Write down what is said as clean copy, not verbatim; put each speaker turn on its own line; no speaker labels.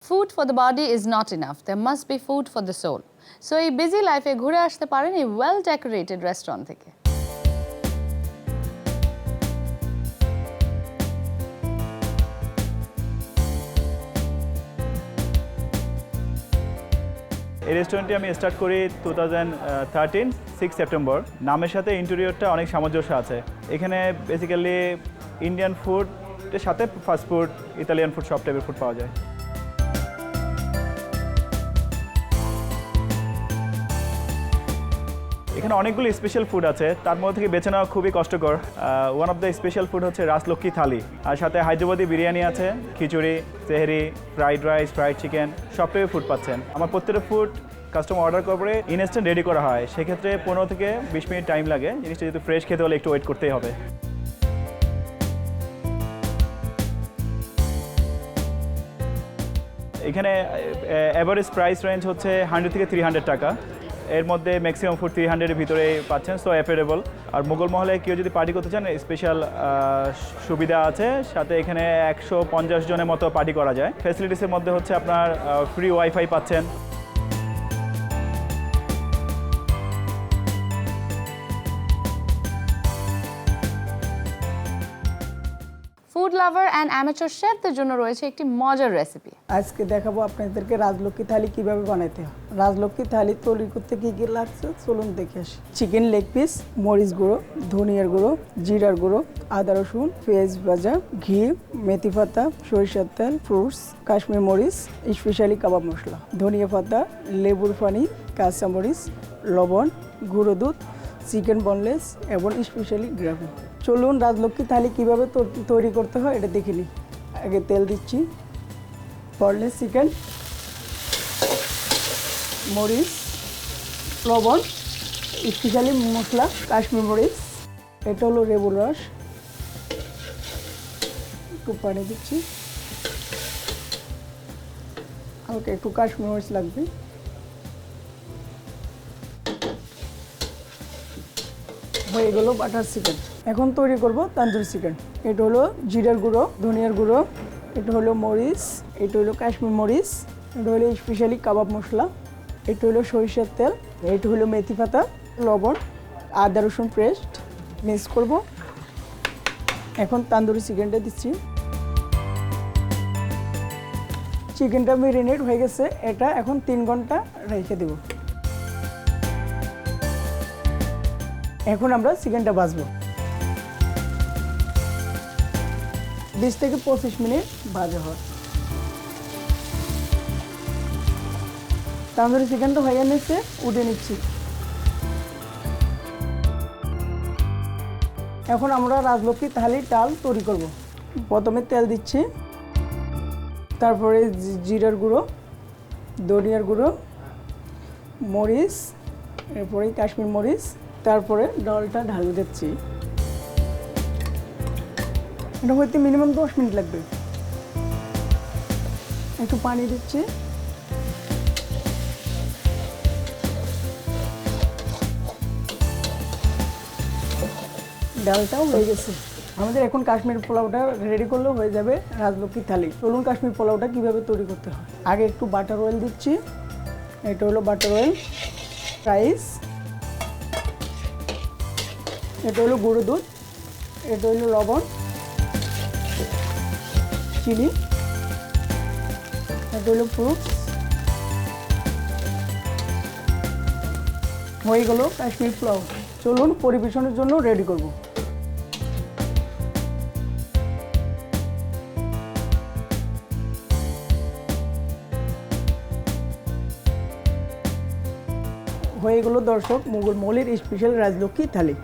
Food for the body is not enough. There must be food for the soul. So এই busy life এ ঘুরে আসতে পারেন এই well decorated restaurant থেকে।
এই রেস্টুরেন্টটি আমি স্টার্ট করি 2013 6 সেপ্টেম্বর। নামের সাথে ইন্টেরিয়রটা অনেক সামঞ্জস্য আছে। এখানে বেসিক্যালি ইন্ডিয়ান ফুডের সাথে ফাস্ট ফুড, ইতালিয়ান ফুড সব টাইপের ফুড পাওয়া যায়। এখানে অনেকগুলো স্পেশাল ফুড আছে, তার মধ্যে থেকে বেছে নেওয়া খুবই কষ্টকর। One of the special food হচ্ছে রাজলক্ষ্মী থালি, আর সাথে হায়দ্রাবাদি বিরিয়ানি আছে, খিচুড়ি, তেহরি, ফ্রাইড রাইস, ফ্রাইড চিকেন সব টাইপের ফুড পাচ্ছেন। আমার প্রত্যেকটা ফুড কাস্টমার অর্ডার করে ইনস্ট্যান্ট রেডি করা হয়, সেক্ষেত্রে 15 থেকে 20 মিনিট টাইম লাগে। জিনিসটা যদি ফ্রেশ খেতে হলে একটু ওয়েট করতেই হবে। এখানে অ্যাভারেজ প্রাইস রেঞ্জ হচ্ছে 100 থেকে 300 টাকা। এর মধ্যে ম্যাক্সিমাম ফুড 300-এর ভিতরে পাচ্ছেন, সো অ্যাফোর্ডেবল। আর মোগল মহলে কেউ যদি পার্টি করতে চান স্পেশাল সুবিধা আছে, সাথে এখানে 150 জনের মতো পার্টি করা যায়। ফ্যাসিলিটিসের মধ্যে হচ্ছে আপনার ফ্রি ওয়াইফাই পাচ্ছেন।
ফুড লাভার অ্যান্ড অ্যামেচার শেফদের জন্য রয়েছে একটি মজার রেসিপি।
আজকে দেখাবো আপনাদেরকে রাজলক্ষ্মী থালি কিভাবে বানাইতে হয়। রাজলক্ষ্মী থালি তৈরি করতে কি কি লাগছে চলুন দেখে আসি। চিকেন লেগ পিস, মরিচ গুঁড়ো, ধনিয়ার গুঁড়ো, জিরার গুঁড়ো, আদা রসুন, পেঁয়াজ ভাজা, ঘি, মেথি পাতা, সরিষার তেল, ফ্রুটস, কাশ্মীর মরিচ, স্পেশালি কাবাব মশলা, ধনিয়া পাতা, লেবুর পানি, কাঁচা মরিচ, লবণ, গুঁড়ো দুধ, চিকেন বনলেস এবং স্পেশালি গ্রেভি। চলুন রাজলক্ষ্মী থালি কীভাবে তৈরি করতে হয় এটা দেখে নিই। আগে তেল দিচ্ছি, বনলেস চিকেন, মরিচ, লবণ, স্পেশালি মশলা, কাশ্মীর মরিচ, এটা হলো লেবুর রস, একটু পানি দিচ্ছি, হালকা একটু কাশ্মীর মরিচ লাগবে। হয়ে গেল বাটার চিকেন। এখন তৈরি করব তন্দুরি চিকেন। এটা হলো জিরার গুঁড়ো, ধনিয়ার গুঁড়ো, এটা হলো মরিচ, এটা হলো কাশ্মীর মরিচ, এটা হলো স্পেশালি কাবাব মশলা, এটা হলো সরিষার তেল, এটা হলো মেথি পাতা, লবণ, আদা রসুন পেস্ট মিক্স করব। এখন তন্দুরি চিকেনটা দিচ্ছি। চিকেনটা মেরিনেট হয়ে গেছে, এটা এখন 3 ঘন্টা রেখে দেব। এখন আমরা চিকেনটা ভাজবো। 20 থেকে 25 মিনিট ভাজা হয়। তন্দুরি চিকেনটা হয়ে নিচ্ছে, উঠে নিচ্ছি। এখন আমরা রাজলক্ষ্মী থালির ডাল তৈরি করব। প্রথমে তেল দিচ্ছি, তারপরে জিরার গুঁড়ো, ধনিয়ার গুঁড়ো, মরিচ, এরপরে কাশ্মীর মরিচ, তারপরে ডালটা ঢালে দিচ্ছি। এটা হইতে মিনিমাম 10 মিনিট লাগবে। একটু পানি দিচ্ছি, ডালটাও হয়ে গেছে। আমাদের এখন কাশ্মীর পোলাওটা রেডি করলেও হয়ে যাবে রাজলক্ষ্মী থালি। চলুন কাশ্মীর পোলাওটা কীভাবে তৈরি করতে হয়। আগে একটু বাটার অয়েল দিচ্ছি, এটা হলো বাটার অয়েল, রাইস, এটা হলো গুঁড়ো দুধ, এটা হলো লবণ, চিনি, এটা হলো ফ্রুটস। হয়ে গেল কাশ্মীর পোলাও। চলুন পরিবেশনের জন্য রেডি করব। হয়ে গেল দর্শক মোগল মহলের স্পেশাল রাজলক্ষ্মী থালি।